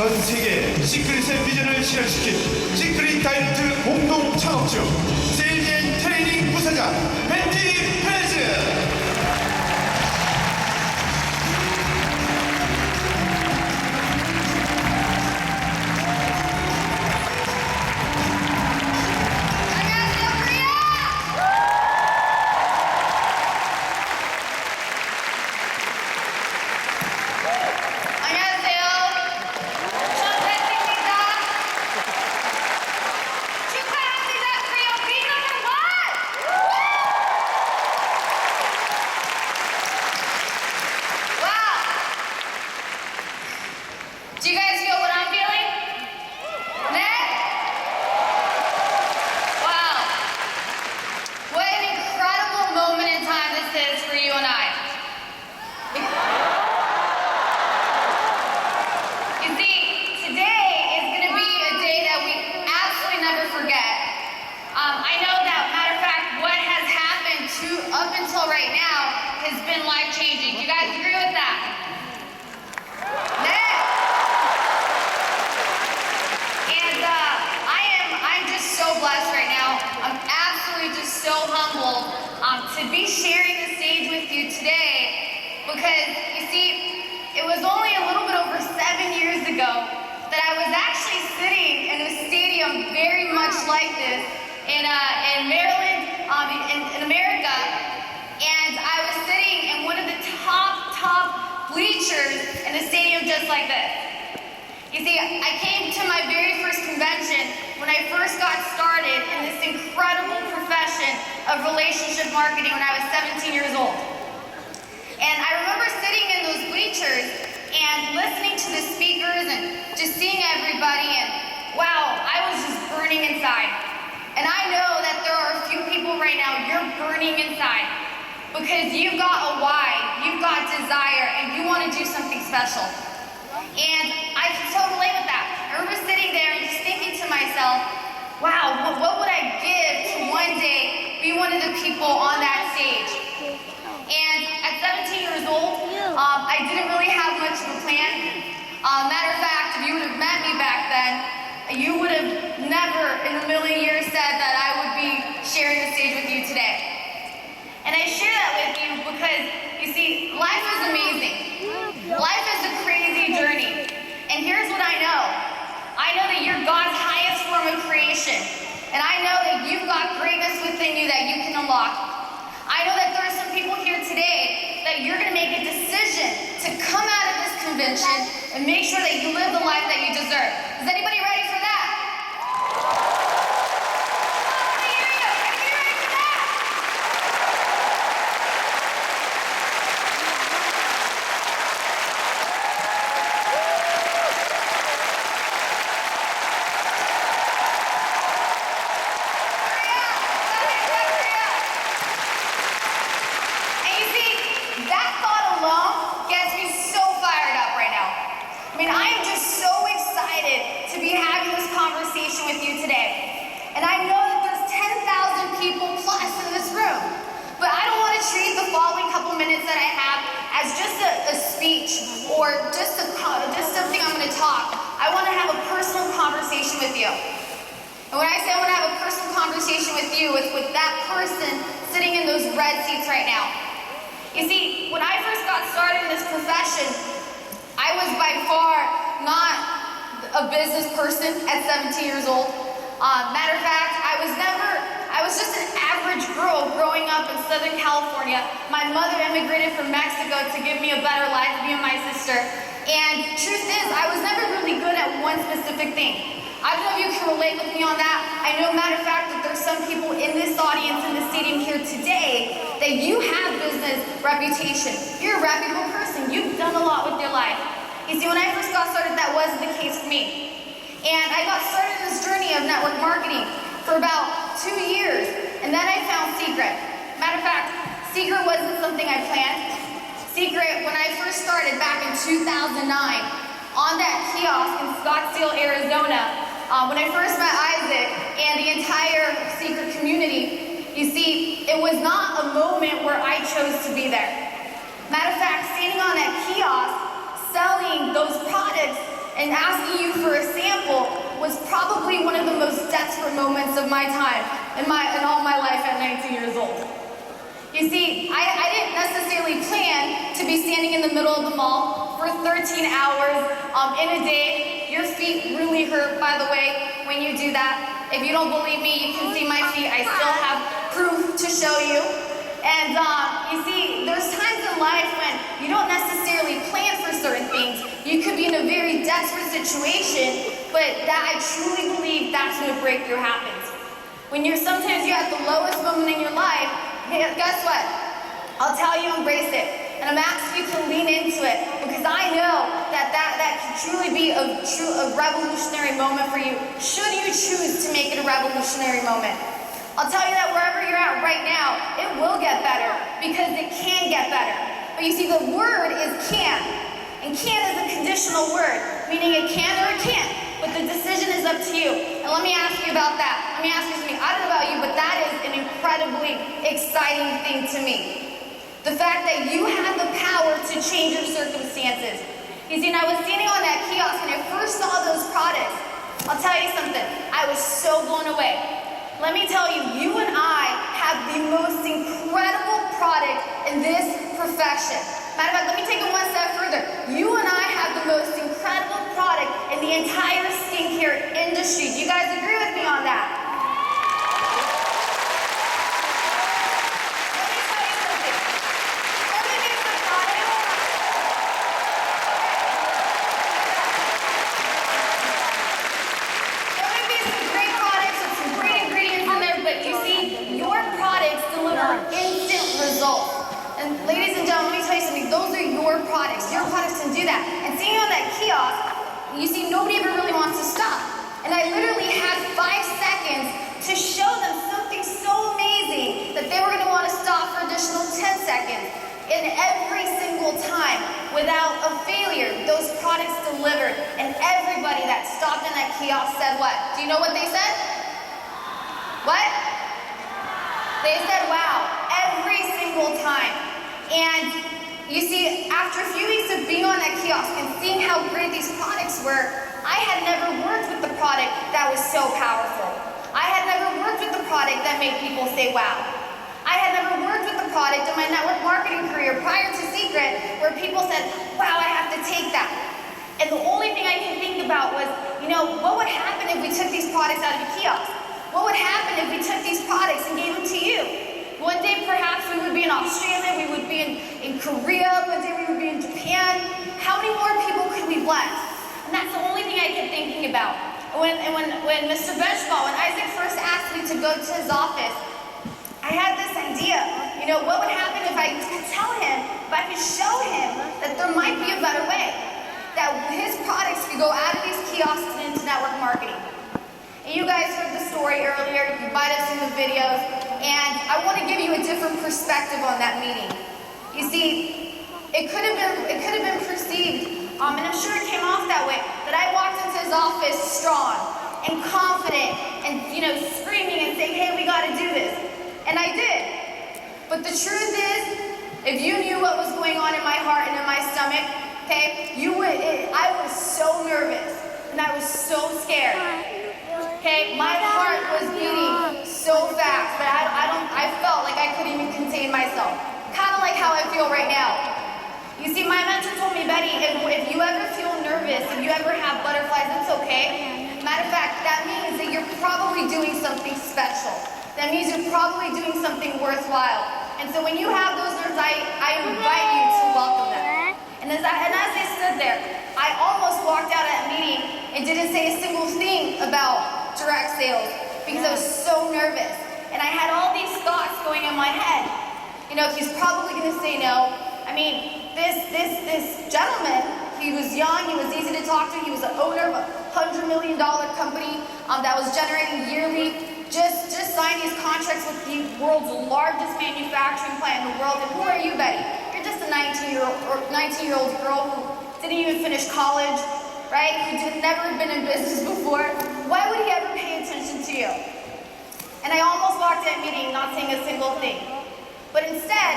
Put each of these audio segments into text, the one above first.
전 세계 시크릿의 비전을 실현시킨 시크릿 다이렉트 공동 창업주 세일즈 앤 트레이닝 부사장 베티페레즈. Do you guys feel what I'm feeling? Neck? Wow. What an incredible moment in time this is for you and I. You see, today is going to be a day that we absolutely never forget. I know that, matter of fact, what has happened up until right now has been life-changing. Do you guys agree with that? Blessed right now. I'm absolutely just so humbled to be sharing the stage with you today because, you see, it was only a little bit over 7 years ago that I was actually sitting in a stadium very much like this in Maryland, in America, and I was sitting in one of the top bleachers in a stadium just like this. You see, I came to my very first convention when I first got started in this incredible profession of relationship marketing when I was 17 years old. And I remember sitting in those bleachers and listening to the speakers and just seeing everybody, and wow, I was just burning inside. And I know that there are a few people right now, you're burning inside because you've got a why, you've got desire, and you want to do something special. And I can so relate with that. I remember sitting there and just thinking to myself, wow, what would I give to one day be one of the people on that stage? And at 17 years old, I didn't really have much of a plan. Matter of fact, if you would have met me back then, you would have never in a million years said that I would be sharing the stage with you today. And I share that with you because, you see, life is amazing. Life is a crazy journey. And here's what I know. I know that you're God's highest form of creation. And I know that you've got greatness within you that you can unlock. I know that there are some people here today that you're going to make a decision to come out of this convention and make sure that you live the life that you deserve. Is anybody ready for that? With you today. And I know that there's 10,000 people plus in this room. But I don't want to treat the following couple minutes that I have as just a speech or just something I'm going to talk. I want to have a personal conversation with you. And when I say I want to have a personal conversation with you, it's with that person sitting in those red seats right now. You see, when I first got started in this profession, I was by far not a business person at 17 years old. Matter of fact, I was just an average girl growing up in Southern California. My mother immigrated from Mexico to give me a better life, me and my sister. And truth is, I was never really good at one specific thing. I don't know if you can relate with me on that. I know, matter of fact, that there's some people in this audience, in the stadium here today, that you have business reputation. You're a reputable person. You've done a lot with your life. You see, when I first got started, that wasn't the case for me. And I got started in this journey of network marketing for about 2 years. And then I found Secret. Matter of fact, Secret wasn't something I planned. Secret, when I first started back in 2009, on that kiosk in Scottsdale, Arizona, when I first met Isaac and the entire Secret community, you see, it was not a moment where I chose to be there. Matter of fact, standing on that kiosk, selling those products and asking you for a sample was probably one of the most desperate moments of my time in all my life at 19 years old. You see, I didn't necessarily plan to be standing in the middle of the mall for 13 hours in a day. Your feet really hurt, by the way, when you do that. If you don't believe me, you can see my feet. I still have proof to show you. And you see, there's times in life when you don't necessarily plan for certain things. You could be in a very desperate situation, but that I truly believe that's when a breakthrough happens. When sometimes you're at the lowest moment in your life, hey, guess what? I'll tell you, embrace it. And I'm asking you to lean into it because I know that can truly be a revolutionary moment for you, should you choose to make it a revolutionary moment. I'll tell you that wherever you're at right now, it will get better because it can get better. But you see, the word is can. And can is a conditional word, meaning it can or it can't. But the decision is up to you. And let me ask you about that. Let me ask you something. I don't know about you, but that is an incredibly exciting thing to me. The fact that you have the power to change your circumstances. You see, and I was standing on that kiosk and I first saw those products. I'll tell you something. I was so blown away. Let me tell you, you and I have the most incredible product in this profession. Matter of fact, let me take it one step further. You and I have the most incredible product in the entire skincare industry. Do you guys agree with me on that? Let me tell you something. Let me make some products. Let me make some great products with some great ingredients in there, but you see, your products deliver instant results. And ladies and gentlemen, let me tell you something, those are your products. Your products can do that. And seeing on that kiosk, you see, nobody ever really wants to stop. And I literally had 5 seconds to show them something so amazing that they were going to want to stop for additional 10 seconds. And every single time, without a failure, those products delivered. And everybody that stopped in that kiosk said what? Do you know what they said? What? They said, wow, every single time. And you see, after a few weeks of being on that kiosk and seeing how great these products were, I had never worked with the product that was so powerful. I had never worked with the product that made people say, wow. I had never worked with the product in my network marketing career prior to Secret where people said, wow, I have to take that. And the only thing I could think about was, what would happen if we took these products out of a kiosk? What would happen if we took these products and gave them to you? One day, perhaps we would be in Australia, we would be in Korea, one day we would be in Japan. How many more people could we bless? And that's the only thing I kept thinking about. When Mr. Benchball, when Isaac first asked me to go to his office, I had this idea. What would happen if I could tell him, if I could show him that there might be a better way, that his products could go out of these kiosks and into network marketing. And you guys heard the story earlier, you might have seen the videos, and I want to give you a different perspective on that meeting. You see, it could have been perceived, and I'm sure it came off that way, that I walked into his office strong and confident and screaming and saying, hey, we got to do this. And I did. But the truth is, if you knew what was going on in my heart and in my stomach, okay, I was so nervous and I was so scared. Okay, my heart was beating so fast, but I felt like I couldn't even contain myself. Kind of like how I feel right now. You see, my mentor told me, Betty, if you ever feel nervous, if you ever have butterflies, it's okay. Matter of fact, that means that you're probably doing something special. That means you're probably doing something worthwhile. And so when you have those nerves, I invite you to welcome them. And as I stood there, I almost walked out of that meeting and didn't say a single thing about direct sales because I was so nervous. And I had all these thoughts going in my head. He's probably going to say no. I mean, this gentleman, he was young, he was easy to talk to, he was the owner of a $100 million company that was generating yearly, just signed these contracts with the world's largest manufacturing plant in the world. And who are you, Betty? You're just a 19-year-old girl who didn't even finish college, right? Who never been in business before. Why would he ever pay attention to you? And I almost walked that meeting not saying a single thing. But instead,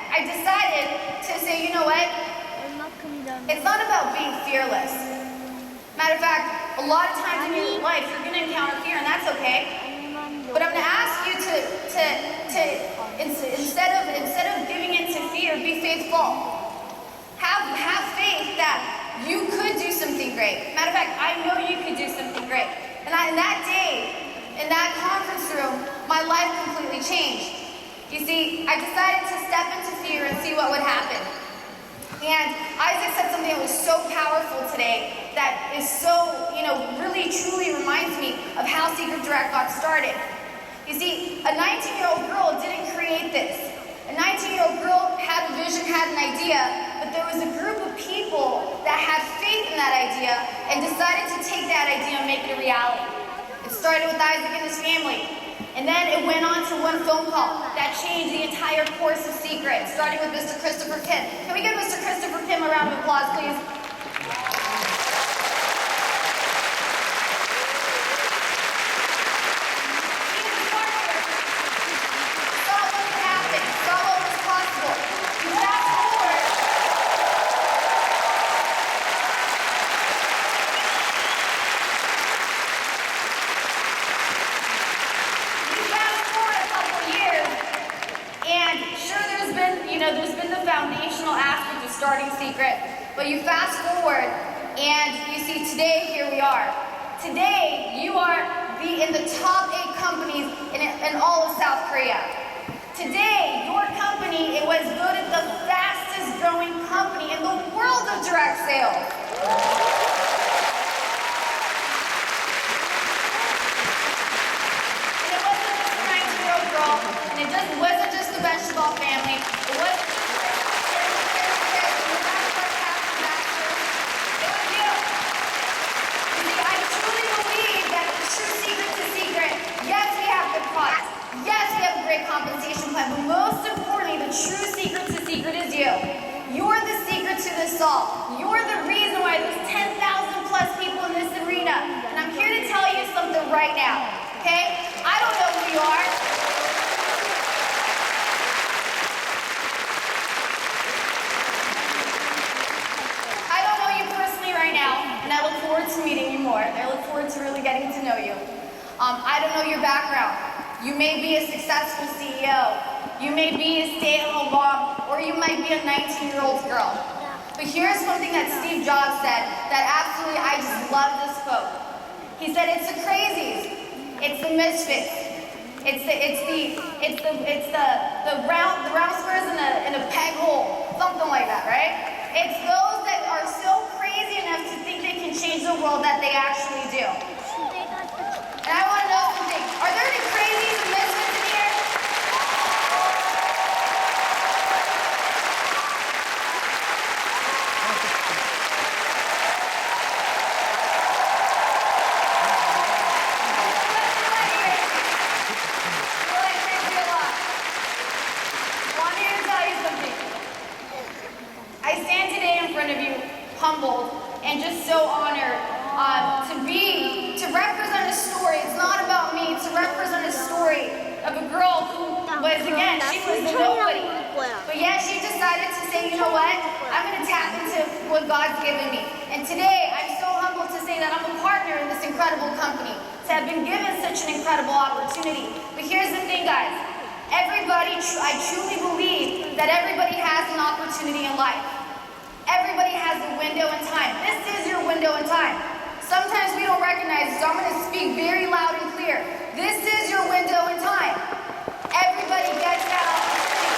I decided to say, you know what? It's not about being fearless. Matter of fact, a lot of times in your life, you're going to encounter fear, and that's okay. But I'm going to ask you instead of giving in to fear, be faithful. Have faith that you could do something great. Matter of fact, I know you could do something great. And in that day, in that conference room, my life completely changed. You see, I decided to step into fear and see what would happen. And Isaac said something that was so powerful today that is so, really truly reminds me of how Secret Direct got started. You see, a 19-year-old girl didn't create this. A 19-year-old girl had a vision, had an idea, but there was a group of people that had faith in that idea and decided to take that idea and make it a reality. It started with Isaac and his family. And then it went on to one phone call that changed the entire course of Secret, starting with Mr. Christopher Kim. Can we give Mr. Christopher Kim a round of applause, please? There's been the foundational aspect of starting Secret, but you fast forward and you see today, here we are. Today, you are in the top 8 companies in all of South Korea. Today, your company, it was voted the fastest growing company in the world of direct sales. And it wasn't just a 19-year-old girl, and it wasn't just the vegetable family. It wasn't just yes, we have a great compensation plan, but most importantly, the true secret to Secret is you. You're the secret to this all. You're the reason why there's 10,000 plus people in this arena. And I'm here to tell you something right now, okay? I don't know who you are. I don't know you personally right now, and I look forward to meeting you more. I look forward to really getting to know you. I don't know your background. You may be a successful CEO. You may be a stay-at-home mom, or you might be a 19-year-old girl. But here's something that Steve Jobs said that absolutely, I just love this quote. He said, "It's the crazies, it's the misfits, it's the round squares in a peg hole," something like that, right? It's those that are so crazy enough to think they can change the world that they actually do. And I want to know something. Are there any crazies and misfits in here? Well, I'm here to tell you something. I stand today in front of you humbled and just so honored to represent a story. It's not about me. To represent a story of a girl who was, again, she was nobody. But yet she decided to say, you know what? I'm going to tap into what God's given me. And today, I'm so humbled to say that I'm a partner in this incredible company, to have been given such an incredible opportunity. But here's the thing, guys. I truly believe that everybody has an opportunity in life. Everybody has a window in time. This is your window in time. Sometimes we don't recognize it, so I'm going to speak very loud and clear. This is your window in time. Everybody gets that opportunity.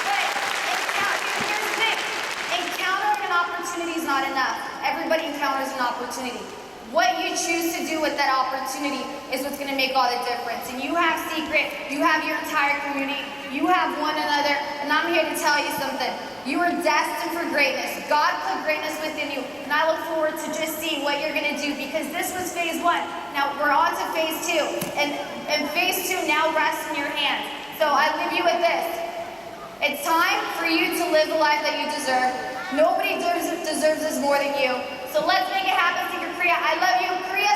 But here's the thing. Encountering an opportunity is not enough. Everybody encounters an opportunity. What you choose to do with that opportunity is what's going to make all the difference. And you have Secret, you have your entire community, you have one another, and I'm here to tell you something. You are destined for greatness. God put greatness within you, and I look forward to just seeing what you're going to do, because this was phase 1. Now we're on to phase 2, and phase 2 now rests in your hands. So I leave you with this. It's time for you to live the life that you deserve. Nobody deserves this more than you. So let's make it happen, Secret Korea. I love you. Korea,